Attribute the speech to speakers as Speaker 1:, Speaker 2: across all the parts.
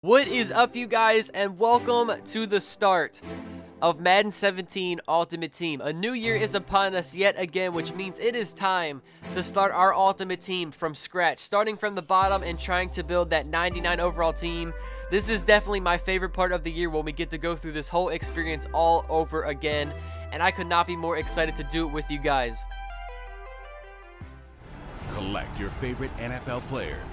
Speaker 1: What is up, you guys, and welcome to the start of Madden 17 Ultimate Team. A new year is upon us yet again, which means it is time to start our Ultimate Team from scratch, starting from the bottom and trying to build that 99 overall team. This is definitely my favorite part of the year when we get to go through this whole experience all over again, and I could not be more excited to do it with you guys.
Speaker 2: Collect your favorite NFL players.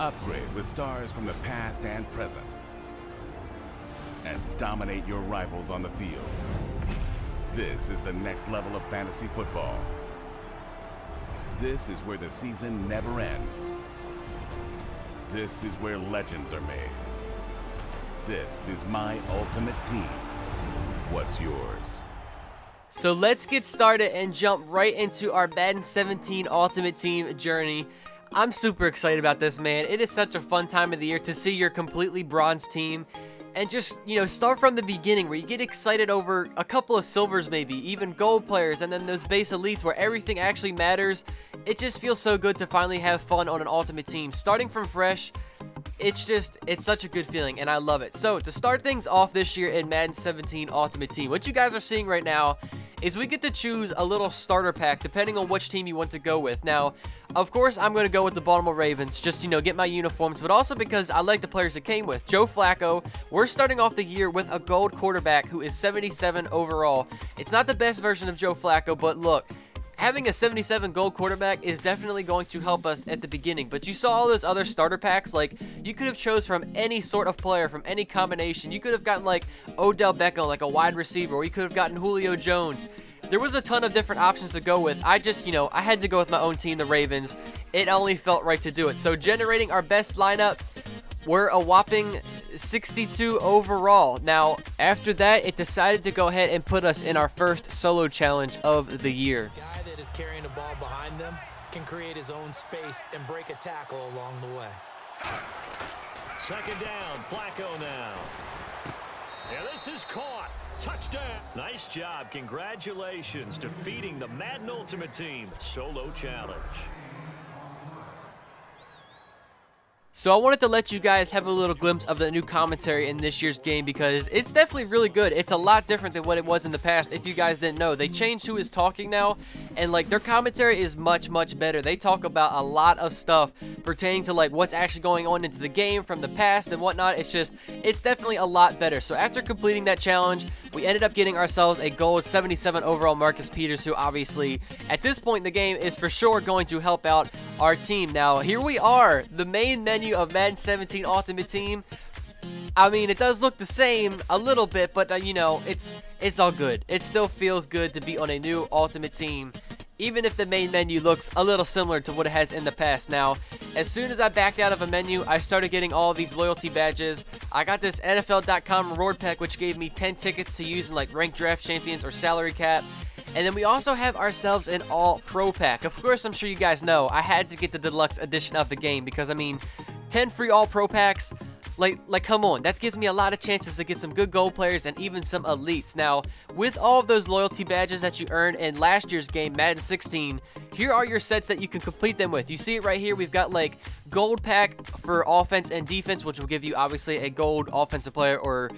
Speaker 2: Upgrade with stars from the past and present. And dominate your rivals on the field. This is the next level of fantasy football. This is where the season never ends. This is where legends are made. This is my ultimate team. What's yours?
Speaker 1: So let's get started and jump right into our Madden 17 Ultimate Team journey. I'm super excited about this, man. It is such a fun time of the year to see your completely bronze team and just, start from the beginning where you get excited over a couple of silvers, maybe even gold players, and then those base elites where everything actually matters. It just feels so good to finally have fun on an ultimate team. Starting from fresh, it's such a good feeling, and I love it. So to start things off this year in Madden 17 Ultimate Team, what you guys are seeing right now is we get to choose a little starter pack depending on which team you want to go with. Now, of course, I'm going to go with the Baltimore Ravens, just, get my uniforms, but also because I like the players it came with. Joe Flacco, we're starting off the year with a gold quarterback who is 77 overall. It's not the best version of Joe Flacco, but look, having a 77 gold quarterback is definitely going to help us at the beginning. But you saw all those other starter packs. Like, you could have chose from any sort of player, from any combination. You could have gotten, like, Odell Beckham, like a wide receiver, or you could have gotten Julio Jones. There was a ton of different options to go with. I just, I had to go with my own team, the Ravens. It only felt right to do it. So generating our best lineup, we're a whopping 62 overall. Now, after that, it decided to go ahead and put us in our first solo challenge of the year.
Speaker 3: The guy that is carrying the ball behind them can create his own space and break a tackle along the way.
Speaker 4: Second down, Flacco now. And this is caught. Touchdown. Nice job. Congratulations. Defeating the Madden Ultimate Team. Solo challenge.
Speaker 1: So I wanted to let you guys have a little glimpse of the new commentary in this year's game because it's definitely really good. It's a lot different than what it was in the past. If you guys didn't know, they changed who is talking now, and like their commentary is much better. They talk about a lot of stuff pertaining to like what's actually going on into the game from the past and whatnot. It's definitely a lot better. So after completing that challenge, we ended up getting ourselves a gold 77 overall Marcus Peters, who obviously at this point in the game is for sure going to help out our team. Now here we are, the main menu of Madden 17 Ultimate Team. I mean, it does look the same a little bit, but it's all good. It still feels good to be on a new Ultimate Team, even if the main menu looks a little similar to what it has in the past. Now, as soon as I backed out of a menu, I started getting all of these loyalty badges. I got this NFL.com reward pack, which gave me 10 tickets to use in like ranked draft champions or salary cap. And then we also have ourselves an all-pro pack. Of course, I'm sure you guys know I had to get the deluxe edition of the game because, I mean, 10 free all-pro packs, like come on, that gives me a lot of chances to get some good gold players and even some elites. Now, with all of those loyalty badges that you earned in last year's game, Madden 16, here are your sets that you can complete them with. You see it right here. We've got like gold pack for offense and defense, which will give you obviously a gold offensive player or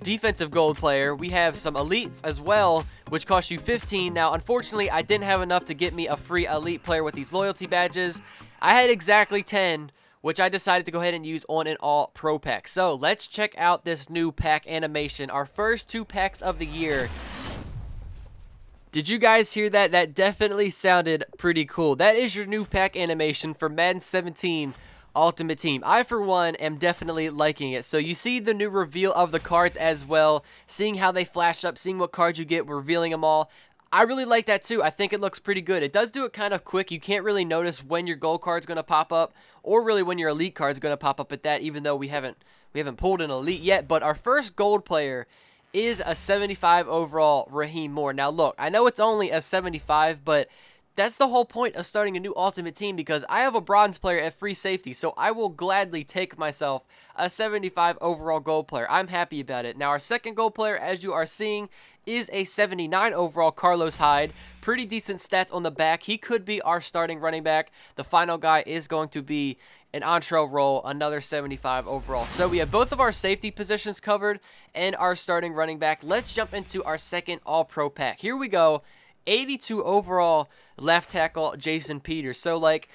Speaker 1: defensive gold player. We have some elites as well, which cost you 15. Now, unfortunately, I didn't have enough to get me a free elite player with these loyalty badges. I had exactly 10, which I decided to go ahead and use on an all-pro pack. So let's check out this new pack animation, our first 2 packs of the year. Did you guys hear that? That definitely sounded pretty cool. That is your new pack animation for Madden 17 Ultimate Team. I, for one, am definitely liking it. So you see the new reveal of the cards as well, seeing how they flash up, seeing what cards you get, revealing them all. I really like that too. I think it looks pretty good. It does do it kind of quick. You can't really notice when your gold card's going to pop up or really when your elite card's going to pop up at that, even though we haven't pulled an elite yet. But our first gold player is a 75 overall Raheem Moore. Now look, I know it's only a 75, but that's the whole point of starting a new Ultimate Team because I have a bronze player at free safety, so I will gladly take myself a 75 overall gold player. I'm happy about it. Now, our second gold player, as you are seeing, is a 79 overall Carlos Hyde. Pretty decent stats on the back. He could be our starting running back. The final guy is going to be an Antrell Roll, another 75 overall. So we have both of our safety positions covered and our starting running back. Let's jump into our second All-Pro pack. Here we go. 82 overall left tackle Jason Peters. So, like,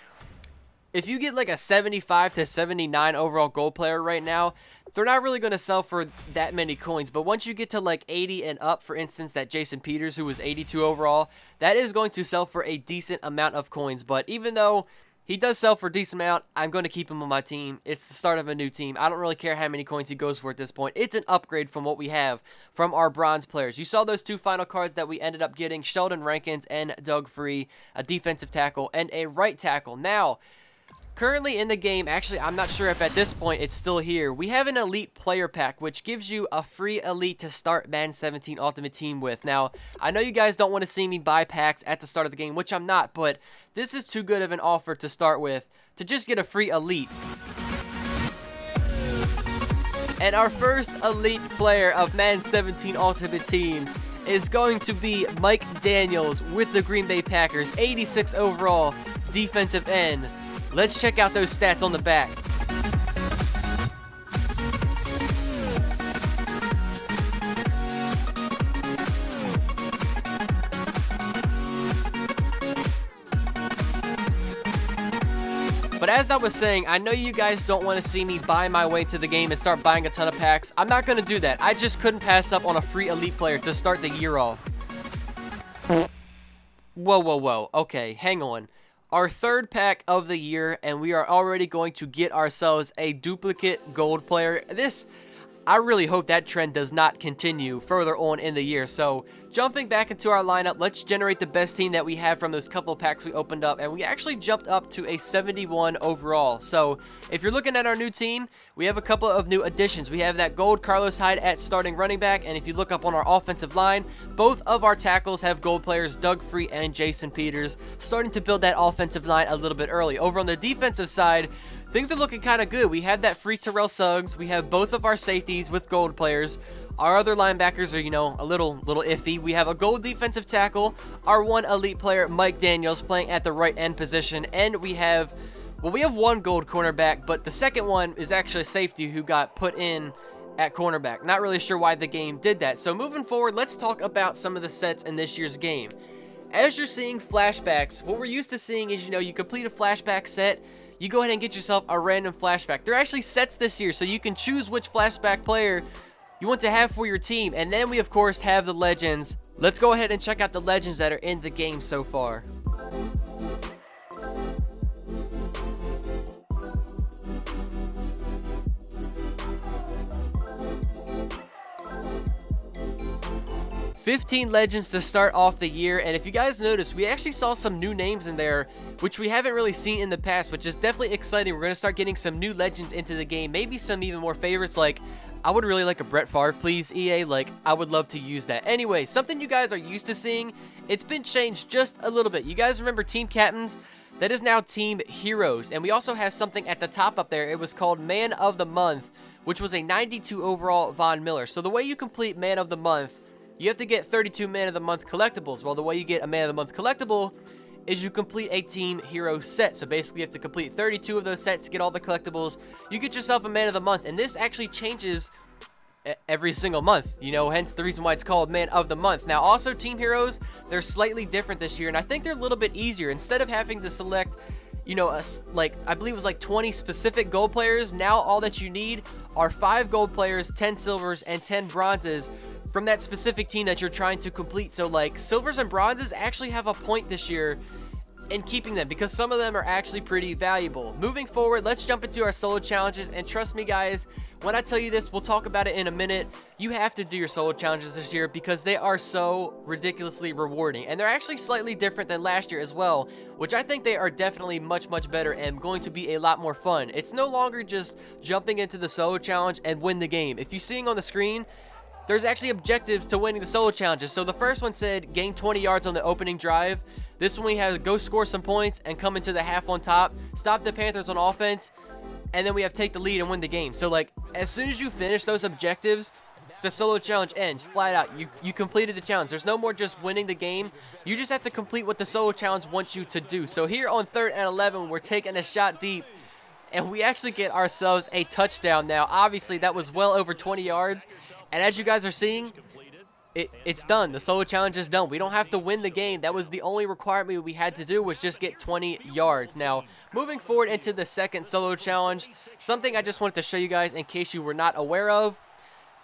Speaker 1: if you get like a 75 to 79 overall gold player right now, they're not really going to sell for that many coins. But once you get to like 80 and up, for instance, that Jason Peters, who was 82 overall, that is going to sell for a decent amount of coins. But even though he does sell for a decent amount, I'm going to keep him on my team. It's the start of a new team. I don't really care how many coins he goes for at this point. It's an upgrade from what we have from our bronze players. You saw those two final cards that we ended up getting, Sheldon Rankins and Doug Free, a defensive tackle and a right tackle. Now, currently in the game, actually, I'm not sure if at this point it's still here, we have an elite player pack, which gives you a free elite to start Madden 17 Ultimate Team with. Now, I know you guys don't want to see me buy packs at the start of the game, which I'm not, but this is too good of an offer to start with to just get a free elite. And our first elite player of Madden 17 Ultimate Team is going to be Mike Daniels with the Green Bay Packers, 86 overall defensive end. Let's check out those stats on the back. But as I was saying, I know you guys don't want to see me buy my way to the game and start buying a ton of packs. I'm not going to do that. I just couldn't pass up on a free elite player to start the year off. Whoa. Okay, hang on. Our third pack of the year, and we are already going to get ourselves a duplicate gold player. I really hope that trend does not continue further on in the year. So, jumping back into our lineup, let's generate the best team that we have from those couple packs we opened up, and we actually jumped up to a 71 overall. So, if you're looking at our new team, we have a couple of new additions. We have that gold Carlos Hyde at starting running back, and if you look up on our offensive line, both of our tackles have gold players, Doug Free and Jason Peters, starting to build that offensive line a little bit early. Over on the defensive side, things are looking kind of good. We have that free Terrell Suggs. We have both of our safeties with gold players. Our other linebackers are, a little iffy. We have a gold defensive tackle. Our one elite player, Mike Daniels, playing at the right end position. And we have one gold cornerback, but the second one is actually a safety who got put in at cornerback. Not really sure why the game did that. So moving forward, let's talk about some of the sets in this year's game. As you're seeing flashbacks, what we're used to seeing is, you complete a flashback set, you go ahead and get yourself a random flashback. There are actually sets this year, so you can choose which flashback player you want to have for your team. And then we, of course, have the legends. Let's go ahead and check out the legends that are in the game so far. $15 legends to start off the year, and if you guys notice, we actually saw some new names in there, which we haven't really seen in the past, which is definitely exciting. We're going to start getting some new legends into the game, maybe some even more favorites, like, I would really like a Brett Favre, please, EA, I would love to use that. Anyway, something you guys are used to seeing, it's been changed just a little bit. You guys remember Team Captains? That is now Team Heroes, and we also have something at the top up there. It was called Man of the Month, which was a 92 overall Von Miller. So the way you complete Man of the Month, you have to get 32 Man of the Month collectibles. Well, the way you get a Man of the Month collectible is you complete a Team Hero set. So basically, you have to complete 32 of those sets to get all the collectibles. You get yourself a Man of the Month, and this actually changes every single month, hence the reason why it's called Man of the Month. Now, also, Team Heroes, they're slightly different this year, and I think they're a little bit easier. Instead of having to select, I believe it was 20 specific gold players, now all that you need are 5 gold players, 10 silvers, and 10 bronzes from that specific team that you're trying to complete. So, silvers and bronzes actually have a point this year in keeping them, because some of them are actually pretty valuable. Moving forward, let's jump into our solo challenges, and trust me, guys, when I tell you this, we'll talk about it in a minute. You have to do your solo challenges this year because they are so ridiculously rewarding, and they're actually slightly different than last year as well, which I think they are definitely much better and going to be a lot more fun. It's no longer just jumping into the solo challenge and win the game. If you're seeing on the screen, there's actually objectives to winning the solo challenges. So the first one said gain 20 yards on the opening drive. This one we have go score some points and come into the half on top, stop the Panthers on offense, and then we have take the lead and win the game. So as soon as you finish those objectives, the solo challenge ends flat out. You completed the challenge. There's no more just winning the game. You just have to complete what the solo challenge wants you to do. So here on 3rd and 11, we're taking a shot deep. and we actually get ourselves a touchdown. Now, obviously, that was well over 20 yards, and as you guys are seeing, it's done. The solo challenge is done. We don't have to win the game. That was the only requirement we had to do, was just get 20 yards. Now, moving forward into the second solo challenge, something I just wanted to show you guys in case you were not aware of.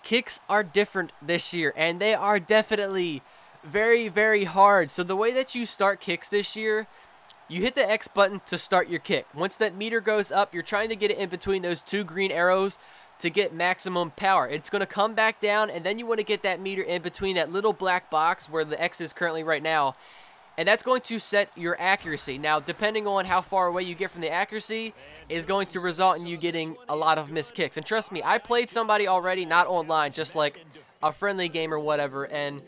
Speaker 1: Kicks are different this year, and they are definitely very, very hard. So the way that you start kicks this year, you hit the X button to start your kick. Once that meter goes up, you're trying to get it in between those two green arrows to get maximum power. It's going to come back down, and then you want to get that meter in between that little black box where the X is currently right now, and that's going to set your accuracy. Now, depending on how far away you get from the accuracy is going to result in you getting a lot of missed kicks. And trust me, I played somebody already, not online, just like a friendly game or whatever, and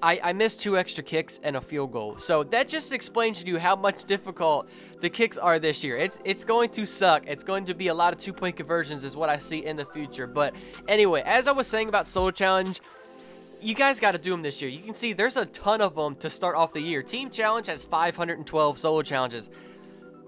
Speaker 1: I missed 2 extra kicks and a field goal. So that just explains to you how much difficult the kicks are this year. It's going to suck. It's going to be a lot of 2-point conversions is what I see in the future. But anyway, as I was saying about solo challenge, you guys got to do them this year. You can see there's a ton of them to start off the year. Team challenge has 512 solo challenges.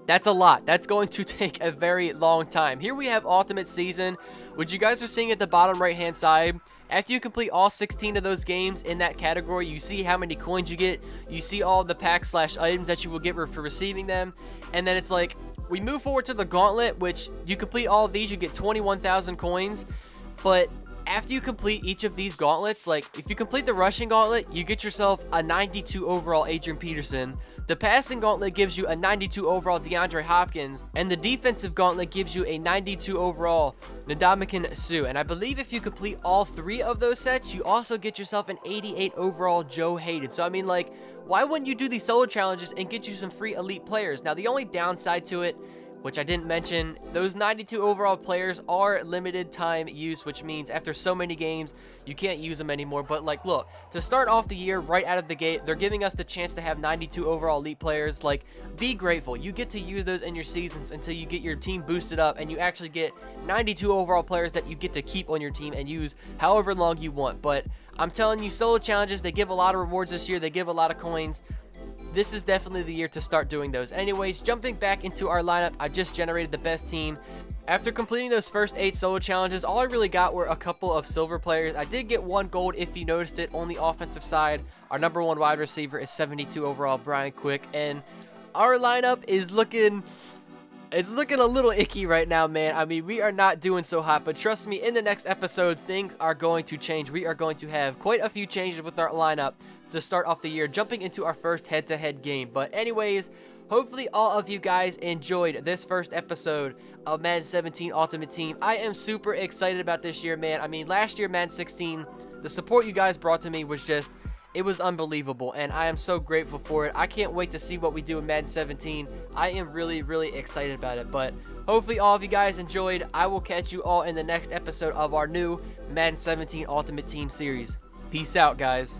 Speaker 1: That's a lot. That's going to take a very long time. Here we have ultimate season, which you guys are seeing at the bottom right hand side. After you complete all 16 of those games in that category, you see how many coins you get. You see all the packs / items that you will get for receiving them. And then it's like, we move forward to the gauntlet, which you complete all of these, you get 21,000 coins. But after you complete each of these gauntlets, like if you complete the rushing gauntlet, you get yourself a 92 overall Adrian Peterson. The passing gauntlet gives you a 92 overall DeAndre Hopkins, and the defensive gauntlet gives you a 92 overall Ndamukong Suh. And I believe if you complete all 3 of those sets, you also get yourself an 88 overall Joe Hayden. So I mean, like, why wouldn't you do these solo challenges and get you some free elite players? Now, the only downside to it, which I didn't mention, those 92 overall players are limited time use, which means after so many games, you can't use them anymore. But like, look, to start off the year right out of the gate, they're giving us the chance to have 92 overall elite players. Like, be grateful. You get to use those in your seasons until you get your team boosted up, and you actually get 92 overall players that you get to keep on your team and use however long you want. But I'm telling you, solo challenges, they give a lot of rewards this year. They give a lot of coins. This is definitely the year to start doing those. Anyways, jumping back into our lineup, I just generated the best team. After completing those first 8 solo challenges, all I really got were a couple of silver players. I did get 1 gold if you noticed it on the offensive side. Our number 1 wide receiver is 72 overall, Brian Quick. And our lineup is looking a little icky right now, man. I mean, we are not doing so hot, but trust me, in the next episode, things are going to change. We are going to have quite a few changes with our lineup to start off the year, jumping into our first head-to-head game. But anyways, hopefully all of you guys enjoyed this first episode of Madden 17 Ultimate Team. I am super excited about this year, man. I mean, last year, Madden 16, the support you guys brought to me was just, it was unbelievable, and I am so grateful for it. I can't wait to see what we do in Madden 17. I am really, really excited about it. But hopefully all of you guys enjoyed. I will catch you all in the next episode of our new Madden 17 Ultimate Team series. Peace out, guys.